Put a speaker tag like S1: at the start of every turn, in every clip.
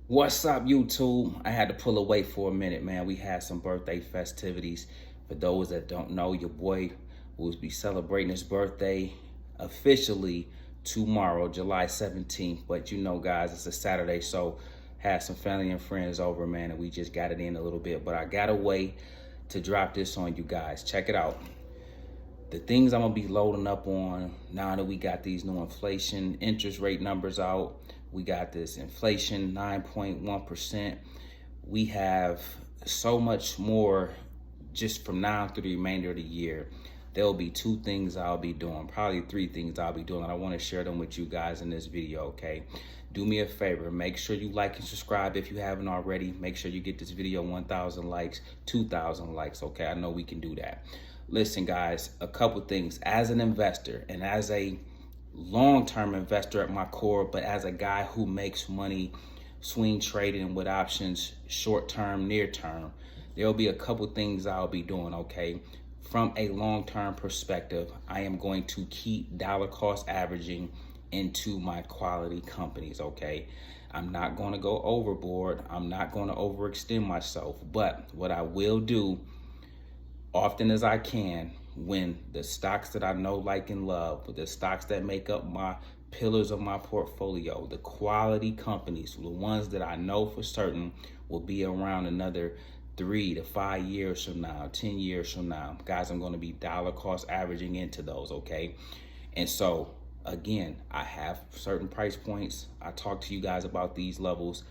S1: What's up, YouTube? I had to pull away for a minute, man. We had some birthday festivities. For those that don't know, your boy will be celebrating his birthday officially tomorrow, July 17th. But you know, guys, it's a Saturday, so had some family and friends over, man, and we just got it in a little bit. But I got a way to drop this on you guys. Check it out. The things I'm gonna be loading up on now that we got these new inflation interest rate numbers out. We got this inflation 9.1%. We have so much more just from now through the remainder of the year. There'll be two things I'll be doing, probably three things I'll be doing, and I want to share them with you guys in this video, okay? Do me a favor, make sure you like and subscribe if you haven't already. Make sure you get this video 1,000 likes, 2,000 likes, okay? I know we can do that. Listen, guys, a couple things. As an investor and as a long-term investor at my core, but as a guy who makes money swing trading with options, short-term, near-term, there'll be a couple things I'll be doing, okay? From a long-term perspective, I am going to keep dollar cost averaging into my quality companies, okay? I'm not going to go overboard. I'm not going to overextend myself, but what I will do often as I can, when the stocks that I know, like, and love, with the stocks that make up my pillars of my portfolio, the quality companies, the ones that I know for certain will be around another 3 to 5 years from now, 10 years from now. Guys, I'm going to be dollar cost averaging into those, okay? And so, again, I have certain price points. I talk to you guys about these levels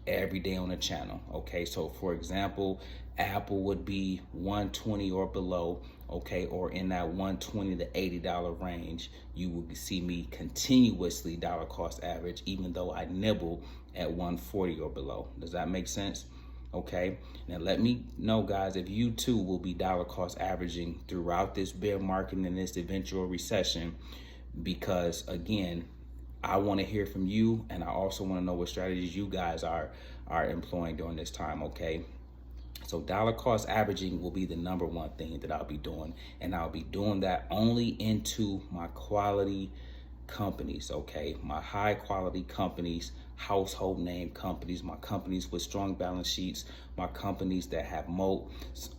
S1: every day on the channel, okay? So for example, Apple would be 120 or below, okay, or in that 120 to $80 range. You will see me continuously dollar cost average, even though I nibble at 140 or below. Does that make sense? Okay, now let me know, guys, if you too will be dollar cost averaging throughout this bear market and this eventual recession, because again, I want to hear from you, and I also want to know what strategies you guys are employing during this time, okay? So dollar cost averaging will be the number one thing that I'll be doing, and I'll be doing that only into my quality companies, okay? My high quality companies, household name companies, my companies with strong balance sheets, my companies that have moat,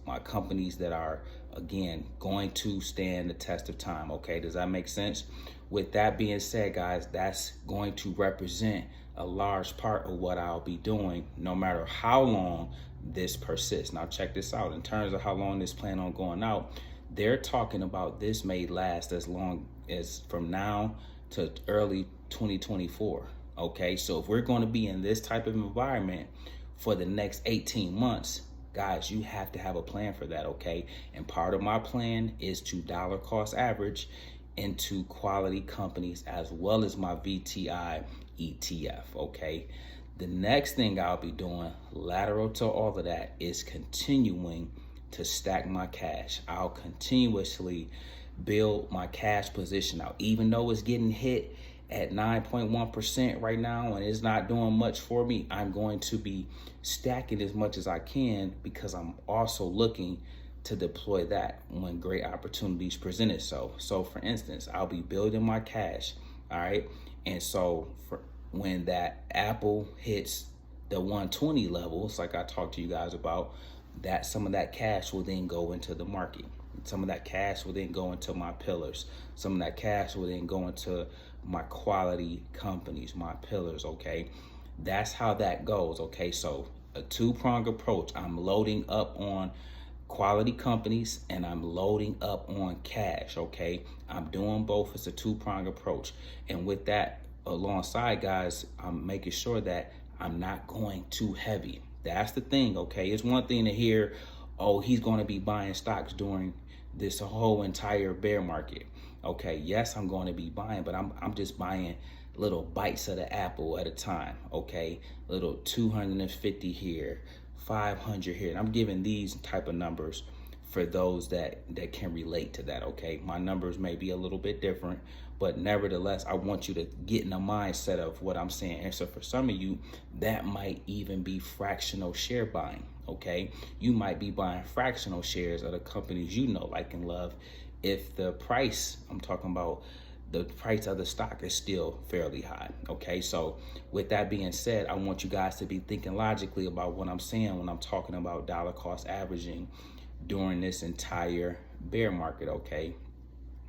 S1: my companies that are, again, going to stand the test of time, okay? Does that make sense? With that being said, guys, that's going to represent a large part of what I'll be doing no matter how long this persists. Now check this out. In terms of how long this plan on going out, they're talking about this may last as long as from now to early 2024. Okay, so if we're going to be in this type of environment for the next 18 months, guys, you have to have a plan for that, okay? And part of my plan is to dollar cost average into quality companies as well as my VTI ETF, okay? The next thing I'll be doing, lateral to all of that, is continuing to stack my cash. I'll continuously build my cash position out, even though it's getting hit at 9.1% right now and it's not doing much for me. I'm going to be stacking as much as I can because I'm also looking to deploy that when great opportunities present itself. So for instance, I'll be building my cash, all right? And so for when that Apple hits the 120 levels, like I talked to you guys about, that some of that cash will then go into the market. Some of that cash will then go into my pillars. Some of that cash will then go into my quality companies, my pillars, okay? That's how that goes, okay? So a two-pronged approach. I'm loading up on quality companies and I'm loading up on cash, okay? I'm doing both. It's a two-pronged approach. And with that alongside, guys, I'm making sure that I'm not going too heavy. That's the thing, okay? It's one thing to hear, oh, he's going to be buying stocks during this whole entire bear market. Okay, yes, I'm going to be buying, but I'm just buying little bites of the apple at a time, okay? Little 250 here, 500 here. And I'm giving these type of numbers for those that can relate to that, okay? My numbers may be a little bit different, but nevertheless, I want you to get in the mindset of what I'm saying. And so for some of you, that might even be fractional share buying, okay? You might be buying fractional shares of the companies you know, like, and love. If the price, I'm talking about the price of the stock is still fairly high. Okay, so with that being said, I want you guys to be thinking logically about what I'm saying when I'm talking about dollar cost averaging during this entire bear market. Okay,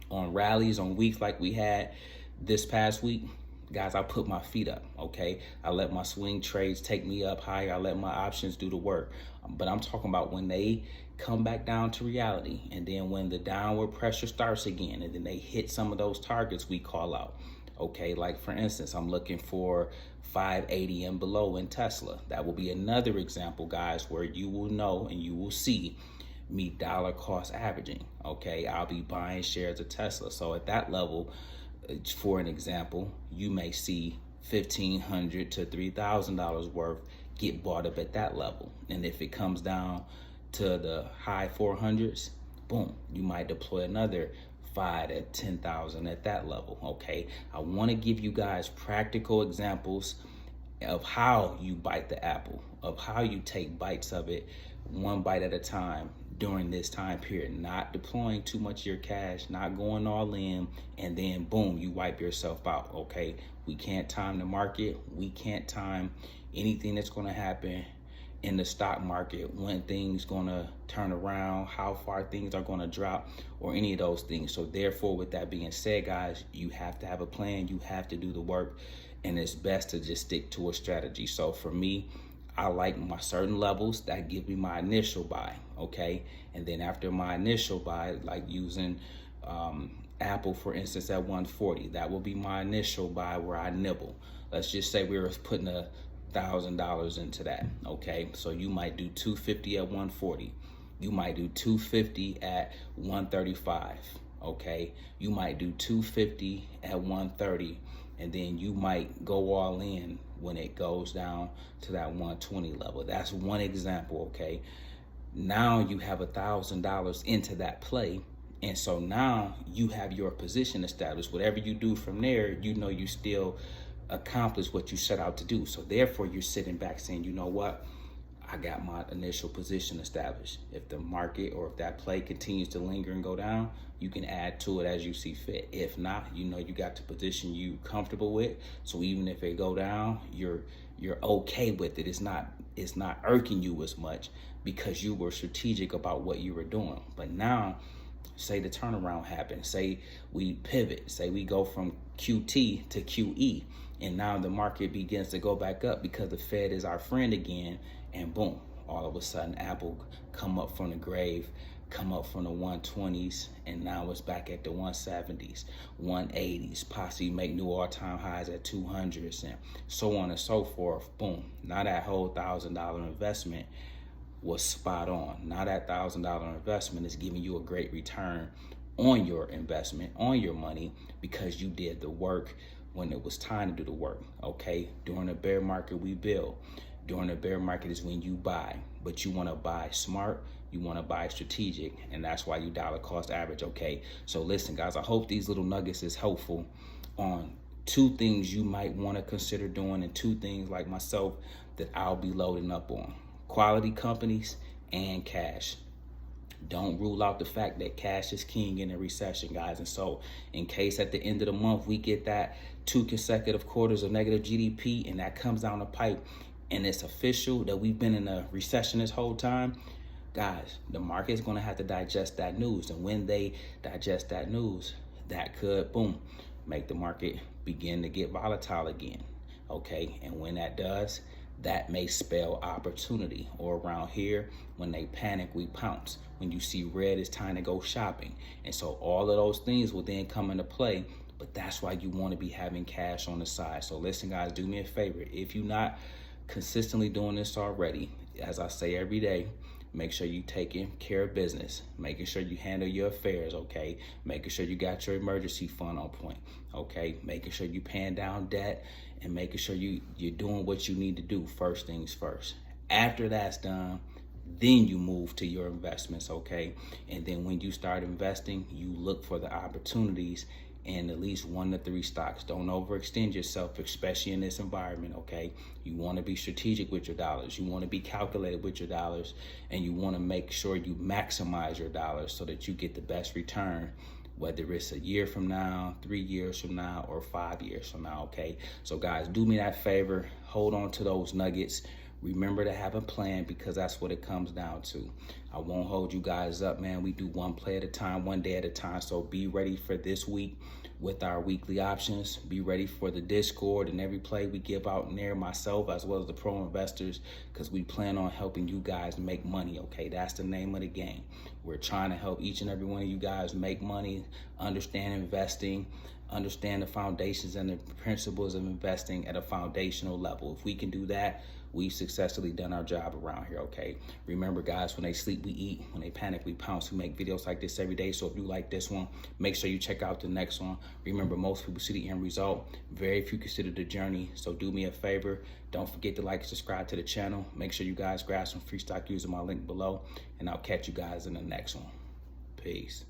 S1: on rallies, on weeks like we had this past week, guys, I put my feet up. Okay, I let my swing trades take me up higher. I let my options do the work. But I'm talking about when they come back down to reality, and then when the downward pressure starts again, and then they hit some of those targets we call out. Okay, like for instance, I'm looking for 580 and below in Tesla. That will be another example, guys, where you will know and you will see me dollar cost averaging. Okay, I'll be buying shares of Tesla. So at that level, for an example, you may see $1,500 to $3,000 worth get bought up at that level. And if it comes down to the high 400s, boom, you might deploy another 5 to 10,000 at that level. Okay, I want to give you guys practical examples of how you bite the apple, of how you take bites of it, one bite at a time during this time period, not deploying too much of your cash, not going all in, and then boom, you wipe yourself out. Okay, we can't time the market. We can't time anything that's going to happen in the stock market, when things going to turn around, how far things are going to drop, or any of those things. So therefore, with that being said, guys, you have to have a plan. You have to do the work, and it's best to just stick to a strategy. So for me, I like my certain levels that give me my initial buy. Okay, and then after my initial buy, like using Apple for instance at 140, that will be my initial buy where I nibble. Let's just say we were putting $1,000 into that. Okay, so you might do 250 at 140, you might do 250 at 135. Okay, you might do 250 at 130, and then you might go all in when it goes down to that 120 level. That's one example. Okay, now you have $1,000 into that play, and so now you have your position established. Whatever you do from there, you know you still accomplish what you set out to do. So therefore, you're sitting back saying, you know what, I got my initial position established. If the market or if that play continues to linger and go down, you can add to it as you see fit. If not, you know you got the position you comfortable with. So even if it go down, you're okay with it. It's not irking you as much because you were strategic about what you were doing. But now, say the turnaround happens, say we pivot, say we go from QT to QE, and now the market begins to go back up because the Fed is our friend again, and boom, all of a sudden Apple come up from the grave, come up from the 120s, and now it's back at the 170s, 180s, possibly make new all-time highs at 200s, and so on and so forth. Boom, now that whole $1,000 investment was spot on. Now that $1,000 investment is giving you a great return on your investment, on your money, because you did the work when it was time to do the work. Okay, during a bear market we build. During a bear market is when you buy, but you want to buy smart, you want to buy strategic, and that's why you dollar cost average. Okay, so listen guys, I hope these little nuggets is helpful on two things you might want to consider doing, and two things like myself that I'll be loading up on: quality companies and cash. Don't rule out the fact that cash is king in a recession, guys. And so in case at the end of the month we get that 2 consecutive quarters of negative GDP and that comes down the pipe and it's official that we've been in a recession this whole time, guys, the market is going to have to digest that news. And when they digest that news, that could, boom, make the market begin to get volatile again. Okay, and when that does, that may spell opportunity. Or around here, when they panic, we pounce. When you see red, it's time to go shopping. And so all of those things will then come into play. But that's why you want to be having cash on the side. So listen, guys, do me a favor. If you're not consistently doing this already, as I say every day, make sure you taking care of business, making sure you handle your affairs, okay? Making sure you got your emergency fund on point, okay? Making sure you paying down debt and making sure you're doing what you need to do, first things first. After that's done, then you move to your investments, okay? And then when you start investing, you look for the opportunities in at least 1 to 3 stocks. Don't overextend yourself, especially in this environment, okay? You want to be strategic with your dollars. You want to be calculated with your dollars, and you want to make sure you maximize your dollars so that you get the best return whether it's a year from now, 3 years from now, or 5 years from now, okay? So guys, do me that favor, hold on to those nuggets. Remember to have a plan, because that's what it comes down to. I won't hold you guys up, man. We do one play at a time, one day at a time. So be ready for this week with our weekly options. Be ready for the Discord and every play we give out in there, myself as well as the pro investors, because we plan on helping you guys make money, okay? That's the name of the game. We're trying to help each and every one of you guys make money, understand investing, understand the foundations and the principles of investing at a foundational level. If we can do that, we've successfully done our job around here, okay? Remember, guys, when they sleep, we eat. When they panic, we pounce. We make videos like this every day. So if you like this one, make sure you check out the next one. Remember, most people see the end result. Very few consider the journey. So do me a favor. Don't forget to like and subscribe to the channel. Make sure you guys grab some free stock using my link below. And I'll catch you guys in the next one. Peace.